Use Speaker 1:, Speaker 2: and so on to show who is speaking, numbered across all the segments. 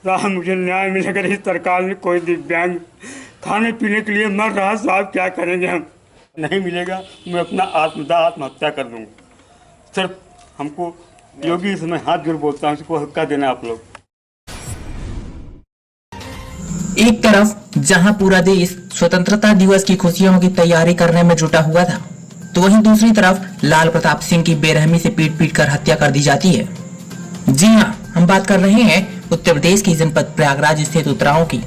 Speaker 1: साहब मुझे न्याय मिलेगा। इस सरकार में कोई दिव्यांग खाने पीने के लिए मर रहा, साहब क्या करेंगे हम? नहीं मिलेगा मैं अपना आत्महत्या कर दूंगा। सिर्फ हमको योगी से मैं हाथ जोड़ बोलता हूँ, इसको हक्का देना आप लोग।
Speaker 2: एक तरफ जहां पूरा देश स्वतंत्रता दिवस की खुशियों की तैयारी करने में जुटा हुआ था, तो वहीं दूसरी तरफ लाल प्रताप सिंह की बेरहमी से पीट पीट कर हत्या कर दी जाती है। जी हां, हम बात कर रहे हैं उत्तर प्रदेश की जनपद प्रयागराज स्थित उतराव की,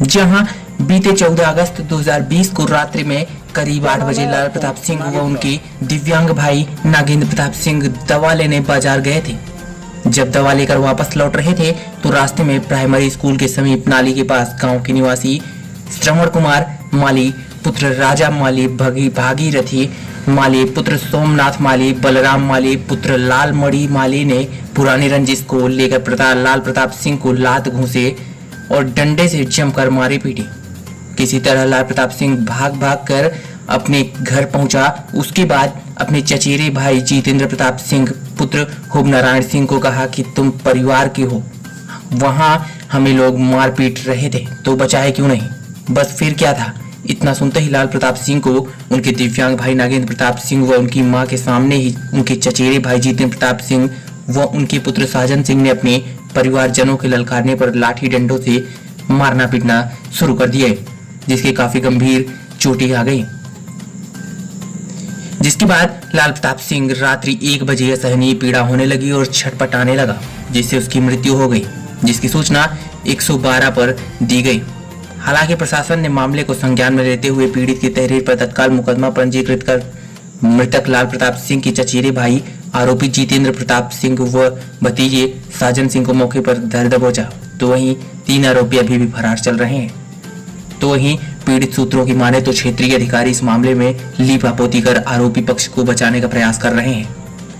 Speaker 2: जहां बीते 14 अगस्त 2020 को रात्रि में करीब 8 बजे लाल प्रताप सिंह व उनके दिव्यांग भाई नागेंद्र प्रताप सिंह दवा लेने बाजार गए थे। जब दवा लेकर वापस लौट रहे थे तो रास्ते में प्राइमरी स्कूल के समीप नाली के पास गांव के निवासी श्रवण कुमार माली पुत्र राजा माली भागीरथी माली पुत्र सोमनाथ माली बलराम माली पुत्र लाल मणि माली ने पुरानी रंजिश को लेकर लाल प्रताप सिंह को लात घूंसे और डंडे से जमकर मारी पीटी। किसी तरह लाल प्रताप सिंह भाग कर अपने घर पहुंचा। उसके बाद अपने चचेरे भाई जितेंद्र प्रताप सिंह पुत्र हुब नारायण सिंह को कहा कि तुम परिवार के हो, वहां हमें लोग मार पीट रहे थे तो बचाए क्यों नहीं? बस फिर क्या था? इतना सुनते ही लाल प्रताप सिंह को उनके दिव्यांग भाई नागेंद्र प्रताप सिंह व उनकी मां के सामने ही उनके चचेरे भाई जितेंद्र प्रताप सिंह व उनके पुत्र साजन सिंह ने अपने परिवारजनों के ललकारने पर लाठी डंडों से मारना पीटना शुरू कर दिए, जिसके काफी गंभीर चोटें आ गई। जिसके बाद लाल प्रताप सिंह रात्रि 1 बजे असहनीय पीड़ा होने लगी और छटपटाने लगा, जिससे उसकी मृत्यु हो गई, जिसकी सूचना 112 पर दी गई। हालांकि प्रशासन ने मामले को संज्ञान में लेते हुए पीड़ित की तहरीर पर तत्काल मुकदमा पंजीकृत कर मृतक लाल प्रताप सिंह के चचेरे भाई आरोपी जितेंद्र प्रताप सिंह व भतीजे साजन सिंह को मौके पर धर दबोचा। तो वहीं 3 आरोपी अभी भी फरार चल रहे हैं। तो वहीं पीड़ित सूत्रों की माने तो क्षेत्रीय अधिकारी इस मामले में लीपापोती कर आरोपी पक्ष को बचाने का प्रयास कर रहे हैं।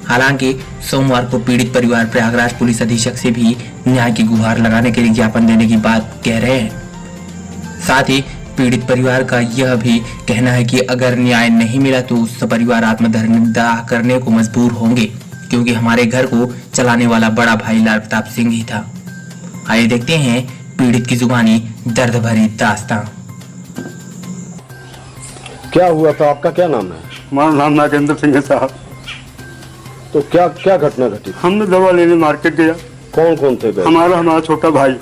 Speaker 2: हालांकि सोमवार को पीड़ित परिवार प्रयागराज पुलिस अधीक्षक से भी न्याय की गुहार लगाने के लिए ज्ञापन देने की बात कह रहे हैं। साथ ही पीड़ित परिवार का यह भी कहना है कि अगर न्याय नहीं मिला तो उस परिवार आत्मदाह करने को मजबूर होंगे, क्योंकि हमारे घर को चलाने वाला बड़ा भाई लाल प्रताप सिंह ही था। आइए देखते हैं पीड़ित की जुबानी दर्द भरी दास्तां।
Speaker 3: क्या हुआ था? आपका क्या नाम है?
Speaker 1: हमारा नाम नागेंद्र सिंह है साहब।
Speaker 3: तो क्या क्या घटना घटी?
Speaker 1: हमने दवा लेने मार्केट गया।
Speaker 3: कौन कौन थे?
Speaker 1: हमारा छोटा भाई।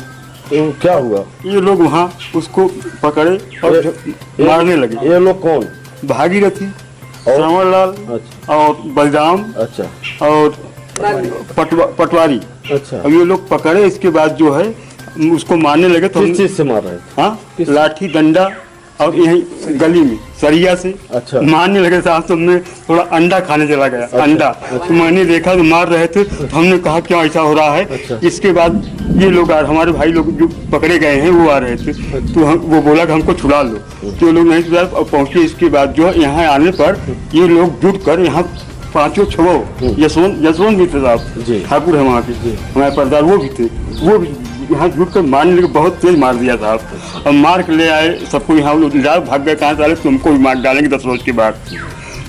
Speaker 3: तो क्या हुआ?
Speaker 1: ये लोग वहाँ उसको पकड़े और मारने लगे।
Speaker 3: ये लोग कौन?
Speaker 1: भागीरथी, श्रवण लाल और बलराम,
Speaker 3: अच्छा,
Speaker 1: और पटवारी।
Speaker 3: अच्छा।
Speaker 1: अब ये लोग पकड़े, इसके बाद जो है उसको मारने लगे। तो
Speaker 3: किस चीज से मार रहे थे?
Speaker 1: हाँ, लाठी डंडा और यही गली में सरिया से
Speaker 3: अच्छा
Speaker 1: मारने लगे साहब। तो मैं थोड़ा अंडा खाने चला गया।
Speaker 3: अच्छा,
Speaker 1: अंडा
Speaker 3: अच्छा।
Speaker 1: तो मैंने देखा तो मार रहे थे। तो हमने कहा क्यों ऐसा हो रहा है?
Speaker 3: अच्छा।
Speaker 1: इसके बाद ये लोग हमारे भाई लोग जो पकड़े गए हैं वो आ रहे थे। तो वो बोला कि हमको छुड़ा लो। तो ये लोग नहीं छुड़ा और पहुंचे। इसके बाद जो है यहाँ आने पर ये लोग जुट कर यहाँ 5 6 यशवंत भी थे साहब, ठाकुर है वहाँ के, हमारे परदार वो भी थे। वो यहाँ जुट कर मारने लगे, बहुत तेज मार दिया साहब। और मार के ले आए सबको। यहाँ लोग भाग गए, कहाँ से तुमको भी मार डालेंगे 10 रोज के बाद।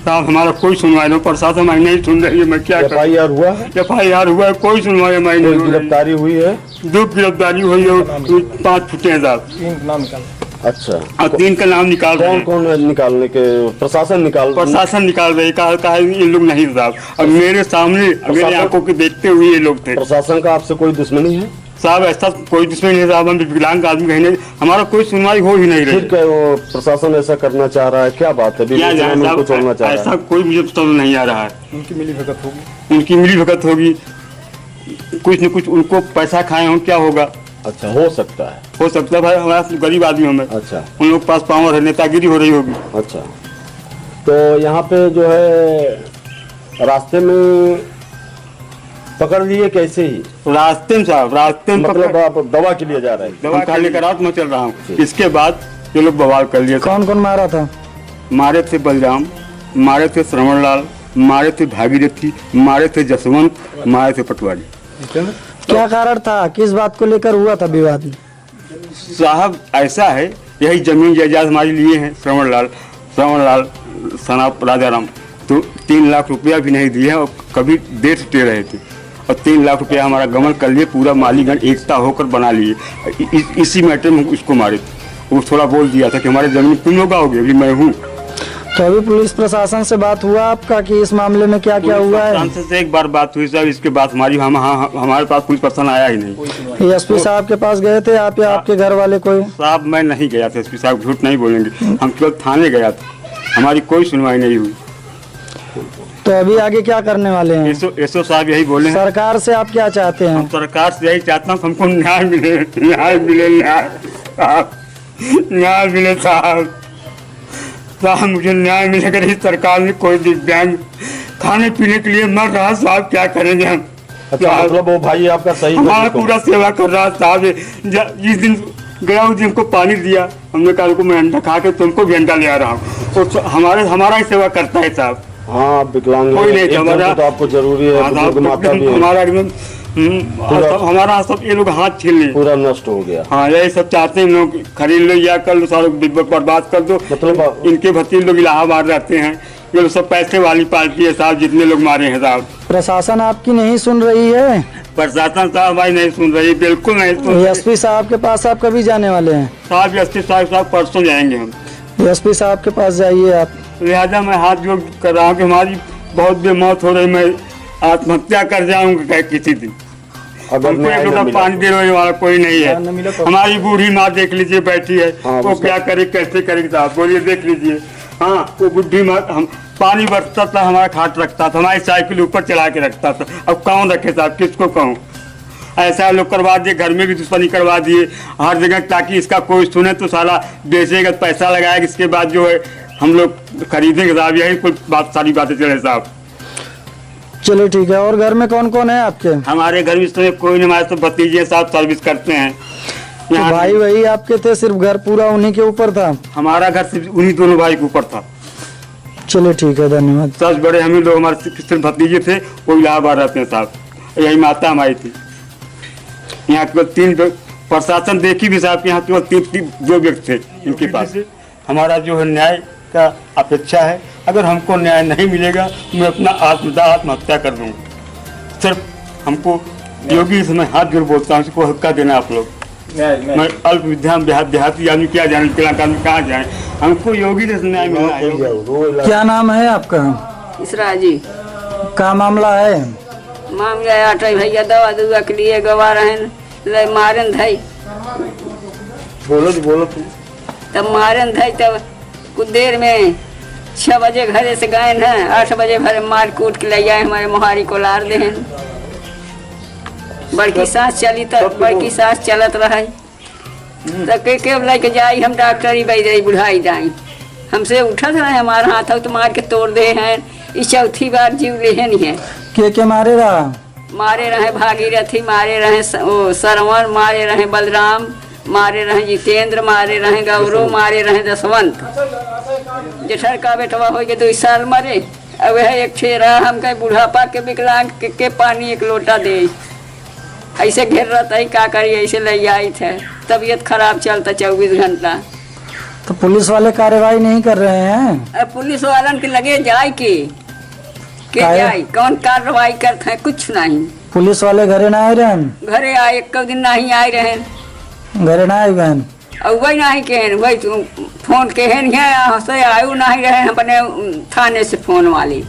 Speaker 1: साहब हमारा कोई सुनवाई नहीं, प्रशासन हमारी नहीं सुन रही है। मैं क्या करूं?
Speaker 3: FIR हुआ है?
Speaker 1: FIR हुआ है, कोई सुनवाई हमारी नहीं।
Speaker 3: गिरफ्तारी हुई है?
Speaker 1: 2 गिरफ्तारी हुई है, 5 छुट्टे हैं साहब।
Speaker 3: 3 नाम निकाल। अच्छा,
Speaker 1: और 3 का नाम निकाल रहे हैं।
Speaker 3: कौन निकालने के? प्रशासन निकाल
Speaker 1: रहे। कहा ये लोग नहीं साहब। अब मेरे सामने मेरे आंखों के देखते हुए ये लोग थे।
Speaker 3: प्रशासन का आपसे कोई दुश्मनी है?
Speaker 1: साहब ऐसा कोई दुश्मनी नहीं साहब। हम विकलांग आदमी कहीं नहीं, हमारा कोई सुनवाई हो ही नहीं रही।
Speaker 3: फिर क्या वो प्रशासन ऐसा करना चाह रहा है? क्या बात है? छोड़ना चाह रहा है?
Speaker 1: ऐसा कोई मुझे समझ नहीं आ रहा है।
Speaker 3: उनकी
Speaker 1: मिलीभगत होगी। कुछ न कुछ उनको पैसा खाए हो, क्या होगा?
Speaker 3: अच्छा, हो सकता है
Speaker 1: भाई। हमारा गरीब आदमी हमें।
Speaker 3: अच्छा,
Speaker 1: उन लोग पास पावर है, नेतागिरी हो रही होगी।
Speaker 3: अच्छा, तो यहाँ पे जो है रास्ते में पकड़ लिए कैसे? ही
Speaker 1: रास्ते में साहब, रास्ते में
Speaker 3: मतलब आप दवा के लिए जा रहे हैं?
Speaker 1: दवा खा लेकर रात में चल रहा हूँ। इसके बाद ये लोग बवाल कर लिए।
Speaker 4: कौन कौन मारा था?
Speaker 1: मारे थे बलराम, मारे थे श्रवण लाल, मारे थे भागीरथी, मारे थे जसवंत, मारे थे पटवारी।
Speaker 4: क्या कारण था? किस बात को लेकर हुआ था विवाद?
Speaker 1: साहब ऐसा है, यही जमीन जायदाद हमारे लिए है। श्रवण लाल सनाप राजाराम तो 3 लाख रुपया भी नहीं दिए और कभी देर से दे रहे थे। और 3 लाख रुपया हमारा गमन कर लिए, पूरा मालीगण एकता होकर बना लिए। इसी मैटर में उसको मारे थे। वो थोड़ा बोल दिया था कि हमारे जमीन तुम लोग आओगे, अभी मैं हूँ।
Speaker 4: तो अभी पुलिस प्रशासन से बात हुआ आपका कि इस मामले में क्या क्या हुआ है?
Speaker 1: प्रशासन से एक बार बात हुई साहब, इसके बाद हमारे पास पुलिस प्रशासन आया ही नहीं।
Speaker 4: एसपी साहब के पास गए थे आप या आपके घर वाले कोई?
Speaker 1: साहब मैं नहीं गया था, एसपी साहब झूठ नहीं बोलेंगे, हम केवल थाने गया था, हमारी कोई सुनवाई नहीं हुई।
Speaker 4: तो अभी आगे क्या करने वाले हैं?
Speaker 1: एसओ साहब यही बोले हैं।
Speaker 4: सरकार से आप क्या चाहते हैं?
Speaker 1: हम सरकार से यही चाहता हूँ हमको न्याय मिले, न्याय मिले, न्याय मिले साहब। साहब मुझे न्याय मिलेगा। इस सरकार ने कोई दिव्यांग खाने पीने के लिए मर रहा, साहब क्या करेंगे हम?
Speaker 3: अच्छा, मतलब वो भाई आपका सही
Speaker 1: हमारा पूरा सेवा कर रहा साहब। जिस दिन गया उस दिन हमको पानी दिया, हमने कहा को मैं अंडा खा के तुमको भी अंडा ले आ रहा हूँ। तो हमारा ही सेवा करता है साहब।
Speaker 3: हाँ, विकलांग
Speaker 1: कोई नहीं हमारा,
Speaker 3: तो आपको जरूरी है, बुजुर्ग माता भी है।
Speaker 1: हमारा एकदम हमारा सब ये लोग हाथ छीन ले,
Speaker 3: पूरा नष्ट हो गया।
Speaker 1: हाँ यही सब चाहते हैं लोग, खरीद लो या कर लो, सारे बर्बाद कर दो।
Speaker 3: मतलब
Speaker 1: इनके भतीजे लोग इलाहाबाद रहते हैं, ये लोग सब पैसे वाली पार्टी है साहब, जितने लोग मारे हैं साहब।
Speaker 4: प्रशासन आपकी नहीं सुन रही है?
Speaker 1: प्रशासन साहब भाई नहीं सुन रही, बिल्कुल नहीं सुन रही।
Speaker 4: एसपी साहब के पास आप कभी जाने वाले हैं?
Speaker 1: साहब एसपी साहब परसों जाएंगे हम।
Speaker 4: एसपी साहब के पास जाइए आप।
Speaker 1: लिहाजा मैं हाथ जोड़ कर रहा हूँ कि हमारी बहुत बेमौत हो रही, मैं आत्महत्या कर जाऊंगा किसी दिन।
Speaker 3: अगर
Speaker 1: हमको एक लोटा पानी दे रहे वाला कोई नहीं है। हमारी बूढ़ी माँ देख लीजिए बैठी है, वो क्या करे कैसे करेगी साहब, बोलिए देख लीजिए। हाँ वो बुढ़ी माँ, हम पानी बरसता था, हमारा खाट रखता था, हमारी साइकिल ऊपर चला के रखता था। अब कौन रखे साहब, किसको कहूँ? ऐसा लोग करवा दिए, घर में भी दुश्मनी करवा दिए हर जगह, ताकि इसका कोई सुने तो साला बेचेगा, पैसा लगाएगा, इसके बाद जो है हम लोग खरीदेंगे साहब। यही कुछ बात, सारी बातें चले साहब।
Speaker 4: चलो ठीक है। और घर में कौन कौन है आपके?
Speaker 1: हमारे घर में इस समय कोई नहीं, हमारे तो भतीजे साहब सर्विस करते हैं।
Speaker 4: तो भाई वही आपके थे, सिर्फ घर पूरा उन्हीं के ऊपर था?
Speaker 1: हमारा घर सिर्फ उन्हीं दोनों भाई के ऊपर था।
Speaker 4: चलो ठीक है, धन्यवाद।
Speaker 1: सबसे बड़े हम ही लोग, हमारे सिर्फ भतीजे थे, वो इलाहाबाद रहते हैं साहब। यही माता हमारी थी। यहाँ केवल 3 प्रशासन देखी भी साहब, यहाँ केवल 3 जो व्यक्ति थे इनके पास। हमारा जो है न्याय का अपेक्षा है, अगर हमको न्याय नहीं मिलेगा मैं अपना आत्महत्या कर दूंगा। सिर्फ हमको योगी समय हाथ जोड़ बोलता हूँ, इसको हक्का देना आप लोग। मैं अल्प विद्या देहाती आदमी क्या जाने, कहाँ जाए, हमको योगी से न्याय मिलना है।
Speaker 4: क्या नाम है आपका?
Speaker 5: इसरा जी।
Speaker 4: क्या मामला है?
Speaker 5: मामला आटे भैया दवा दुआ के लिए गवा रहे मारन धई,
Speaker 3: बोलो
Speaker 5: तब मारन धई, तब कुछ देर में 6 बजे घरे से गए हैं, 8 बजे भरे मार कूट के ले आए, हमारे मोहारी को लार दे। बड़की सांस चली तो बड़की सांस चलत रहा, तो के लेके जाई हम डॉक्टरी बैदई बुढ़ाई जाई, हमसे उठत रहे, हमारा हाथ तो मार के तोड़ दे हैं। इस चौथी बार जीव ले नहीं है।
Speaker 4: के मारे रहा?
Speaker 5: मारे रहे भागीरथी, मारे रहे सरवण, मारे रहे बलराम, मारे रहे जितेंद्र, मारे रहे गौरव, मारे रहे जसवंत। जेठर का बेटवा हो गए 2 साल मरे। अब है एक छेरा हम कहे बुढ़ापा के विकलांग के पानी 1 लोटा दे, ऐसे घेर रहता है, क्या करिए, ऐसे ले आई थे। तबीयत खराब चलता 24 घंटा।
Speaker 4: तो पुलिस वाले कार्रवाई नहीं कर रहे हैं?
Speaker 5: पुलिस वालन के लगे जाए के जाए, कौन कार्रवाई करते हैं? कुछ नहीं।
Speaker 4: पुलिस वाले घरे ना आए रहे?
Speaker 5: घरे आए 1 दिन नहीं आए रहे,
Speaker 4: घरे ना आए बहन?
Speaker 5: और वही नहीं कहन, वही फोन कहन है से आयु नहीं रहे, अपने थाने से फोन वाली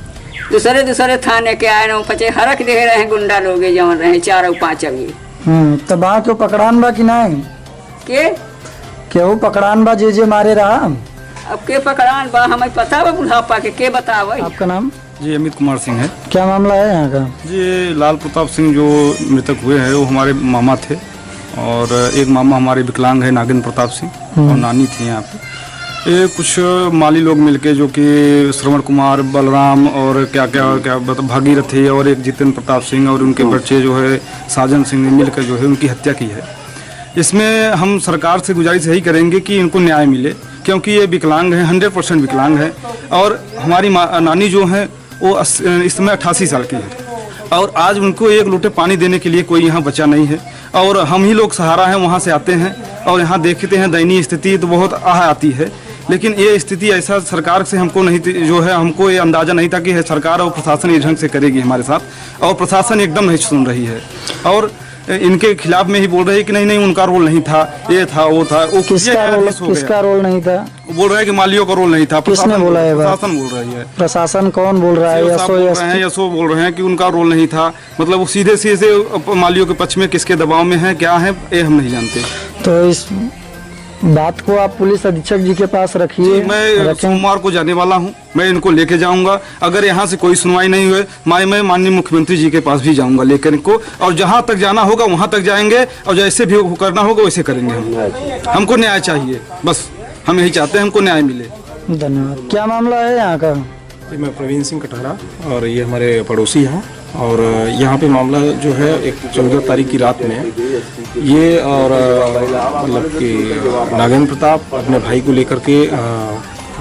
Speaker 5: दूसरे थाने के आए न, पचे हरक दे रहे हैं गुंडा लोग जवन रहे 4-5 अभी।
Speaker 4: तो बा क्यों पकड़ान बा कि नहीं? केहू पकड़ान बा जे मारे रहा?
Speaker 5: अब के पकड़ान बा हमें पता बा, बुढ़ापा के बतावे।
Speaker 4: आपका नाम?
Speaker 6: जी अमित कुमार सिंह है।
Speaker 4: क्या मामला है यहाँ का?
Speaker 6: जी लाल प्रताप सिंह जो मृतक हुए हैं वो हमारे मामा थे, और एक मामा हमारे विकलांग है नागेंद्र प्रताप सिंह, और नानी थी यहाँ पे। ये कुछ माली लोग मिलके, जो कि श्रवण कुमार, बलराम और क्या भागीरथी, और एक जितेंद्र प्रताप सिंह और उनके बच्चे जो है साजन सिंह ने मिलकर जो है उनकी हत्या की है। इसमें हम सरकार से गुजारिश यही करेंगे कि इनको न्याय मिले, क्योंकि ये विकलांग हैं, 100% विकलांग है। और हमारी नानी जो है वो इस समय 88 साल की है, और आज उनको 1 लोटे पानी देने के लिए कोई यहाँ बचा नहीं है, और हम ही लोग सहारा हैं। वहाँ से आते हैं और यहाँ देखते हैं दयनीय स्थिति तो बहुत आती है लेकिन ये स्थिति ऐसा सरकार से हमको नहीं जो है हमको ये अंदाजा नहीं था कि सरकार और प्रशासन इस ढंग से करेगी हमारे साथ, और प्रशासन एकदम नहीं सुन रही है और इनके खिलाफ में ही बोल रहे हैं कि नहीं नहीं उनका रोल नहीं था, ये था वो था। वो
Speaker 4: किसका रोल नहीं था?
Speaker 6: बोल रहे हैं कि मालियों का रोल नहीं था।
Speaker 4: किसने बोला है?
Speaker 6: प्रशासन बोल रही है।
Speaker 4: प्रशासन कौन बोल रहा है?
Speaker 6: यशो बोल रहे हैं कि उनका रोल नहीं था, मतलब वो सीधे सीधे मालियों के पक्ष में किसके दबाव में है क्या है ये हम नहीं जानते।
Speaker 4: तो इस बात को आप पुलिस अधीक्षक जी के पास रखिए।
Speaker 6: मैं सोमवार को जाने वाला हूं, मैं इनको लेके जाऊंगा। अगर यहां से कोई सुनवाई नहीं हुई मैं माननीय मुख्यमंत्री जी के पास भी जाऊंगा लेकर इनको, और जहां तक जाना होगा वहां तक जाएंगे और जैसे भी करना होगा वैसे करेंगे हम। हमको न्याय चाहिए, बस हम यही चाहते हैं, हमको न्याय मिले।
Speaker 4: धन्यवाद। क्या मामला है यहाँ का?
Speaker 7: मैं प्रवीण सिंह कटहरा और ये हमारे पड़ोसी हैं, और यहाँ पे मामला जो है एक 14 तारीख की रात में ये और मतलब कि नागेंद्र प्रताप अपने भाई को लेकर के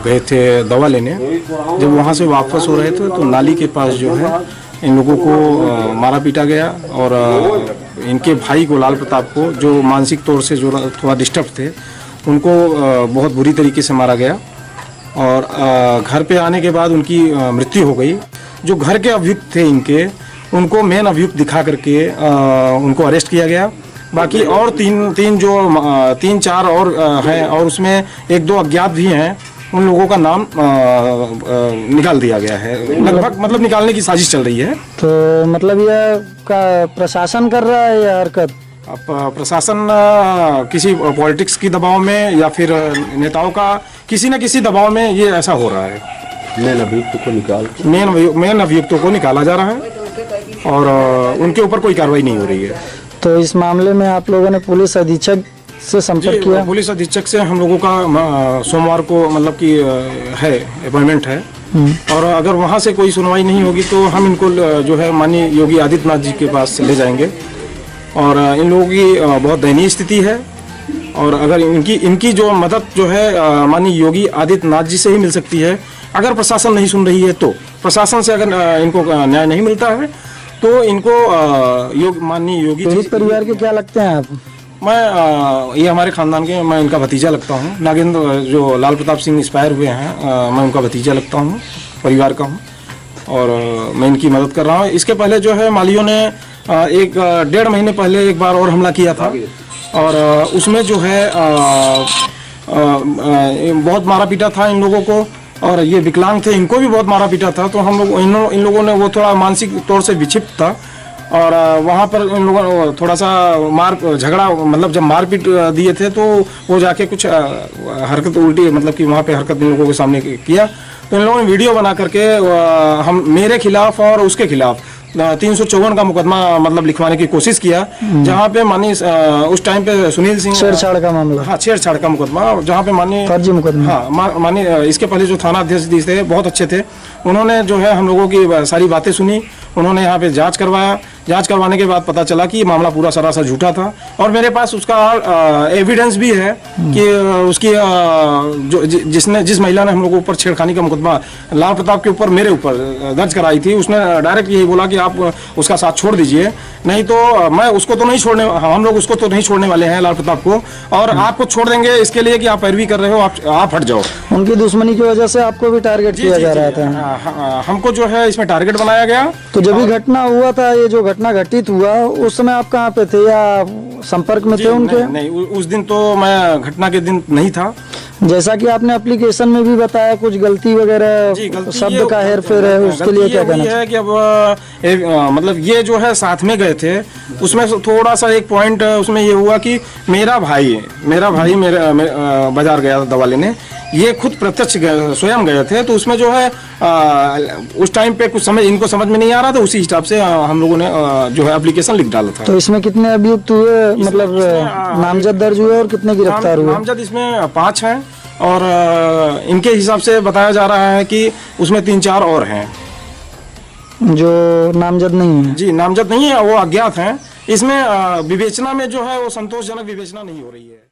Speaker 7: गए थे दवा लेने। जब वहाँ से वापस हो रहे थे तो नाली के पास जो है इन लोगों को मारा पीटा गया, और इनके भाई को लाल प्रताप को जो मानसिक तौर से जो थोड़ा डिस्टर्ब थे उनको बहुत बुरी तरीके से मारा गया, और घर पे आने के बाद उनकी मृत्यु हो गई। जो घर के अभियुक्त थे इनके, उनको मेन अभियुक्त दिखा करके उनको अरेस्ट किया गया। बाकी और तीन चार और हैं, और उसमें 1-2 अज्ञात भी हैं, उन लोगों का नाम निकाल दिया गया है। लगभग मतलब निकालने की साजिश चल रही है।
Speaker 4: तो मतलब यह का प्रशासन कर रहा है या हरकत?
Speaker 7: अब प्रशासन किसी पॉलिटिक्स की दबाव में या फिर नेताओं का किसी न किसी दबाव में ये ऐसा हो रहा है। मेन अभियुक्तों को निकाला जा रहा है और उनके ऊपर कोई कार्रवाई नहीं हो रही है।
Speaker 4: तो इस मामले में आप लोगों ने पुलिस अधीक्षक से संपर्क किया?
Speaker 7: पुलिस अधीक्षक से हम लोगों का सोमवार को मतलब कि है अपॉइंटमेंट है, और अगर वहाँ से कोई सुनवाई नहीं होगी तो हम इनको जो है माननीय योगी आदित्यनाथ जी के पास ले जाएंगे। और इन लोगों की बहुत दयनीय स्थिति है, और अगर इनकी जो मदद जो है माननीय योगी आदित्यनाथ जी से ही मिल सकती है। अगर प्रशासन नहीं सुन रही है तो प्रशासन से अगर इनको न्याय नहीं मिलता है तो इनको माननीय योगी जी।
Speaker 4: परिवार के क्या लगते हैं आप?
Speaker 7: मैं ये हमारे खानदान के, मैं इनका भतीजा लगता हूँ। नागेंद्र जो लाल प्रताप सिंह एक्सपायर हुए हैं, मैं उनका भतीजा लगता हूँ, परिवार का हूँ, और मैं इनकी मदद कर रहा हूँ। इसके पहले जो है मालियों ने 1-1.5 महीने पहले एक बार और हमला किया था, और उसमें जो है बहुत मारा पीटा था इन लोगों को, और ये विकलांग थे, इनको भी बहुत मारा पीटा था। तो हम लोग इन लोगों ने, वो थोड़ा मानसिक तौर से विक्षिप्त था, और वहाँ पर इन लोगों ने थोड़ा सा झगड़ा, मतलब जब मारपीट दिए थे तो वो जाके कुछ हरकत उल्टी, मतलब कि वहाँ पे हरकत इन लोगों के सामने किया। तो इन लोगों ने वीडियो बना करके हम मेरे खिलाफ और उसके खिलाफ 354 का मुकदमा मतलब लिखवाने की कोशिश किया, जहाँ पे मानी उस टाइम पे सुनील सिंह
Speaker 4: छेड़छाड़ का मामला।
Speaker 7: हाँ, छेड़छाड़ का मुकदमा, जहाँ पे मानी
Speaker 4: फर्जी मुकदमा।
Speaker 7: हाँ, मानी इसके पहले जो थाना अध्यक्ष जी थे बहुत अच्छे थे, उन्होंने जो है हम लोगों की सारी बातें सुनी, उन्होंने यहाँ पे जांच करवाया। जांच करवाने के बाद पता चला कि मामला पूरा सरासर झूठा था, और मेरे पास उसका एविडेंस भी है कि उसकी जो जिस महिला ने हम लोगों के ऊपर छेड़खानी का मुकदमा लाल प्रताप के ऊपर मेरे ऊपर दर्ज कराई थी, उसने डायरेक्ट यही बोला कि आप उसका साथ छोड़ दीजिए, नहीं तो मैं उसको तो नहीं छोड़ने, हम लोग उसको तो नहीं छोड़ने वाले हैं लाल प्रताप को, और आपको छोड़ देंगे इसके लिए कि आप पैरवी कर रहे हो, आप हट जाओ।
Speaker 4: उनकी दुश्मनी की वजह से आपको भी टारगेट किया जा रहा था?
Speaker 7: हमको जो है इसमें टारगेट बनाया गया।
Speaker 4: तो जब भी घटना हुआ था, ये जो घटना घटित हुआ, उस समय आप कहाँ पे थे या संपर्क में थे उनके?
Speaker 7: नहीं, उस दिन तो मैं घटना के दिन नहीं था।
Speaker 4: जैसा कि आपने एप्लीकेशन में भी बताया, कुछ गलती वगैरह शब्द का हेरफेर है, उसके लिए क्या कहना
Speaker 7: है कि अब मतलब ये जो है साथ में गए थे, उसमें थोड़ा सा एक पॉइंट उसमें ये हुआ कि मेरा भाई बाजार गया दवा लेने, ये खुद प्रत्यक्ष स्वयं गए थे, तो उसमें जो है उस टाइम पे कुछ इनको समझ में नहीं आ रहा था, उसी हिसाब से हम लोगों ने जो है एप्लीकेशन लिख डाला था।
Speaker 4: तो इसमें कितने अभियुक्त हुए, मतलब नामजद दर्ज हुए और कितने गिरफ्तार हुए?
Speaker 7: नामजद इसमें 5 हैं, और इनके हिसाब से बताया जा रहा है कि उसमें 3-4 और हैं
Speaker 4: जो नामजद नहीं है।
Speaker 7: जी, नामजद नहीं है, वो अज्ञात हैं। इसमें विवेचना में जो है वो संतोषजनक विवेचना नहीं हो रही है।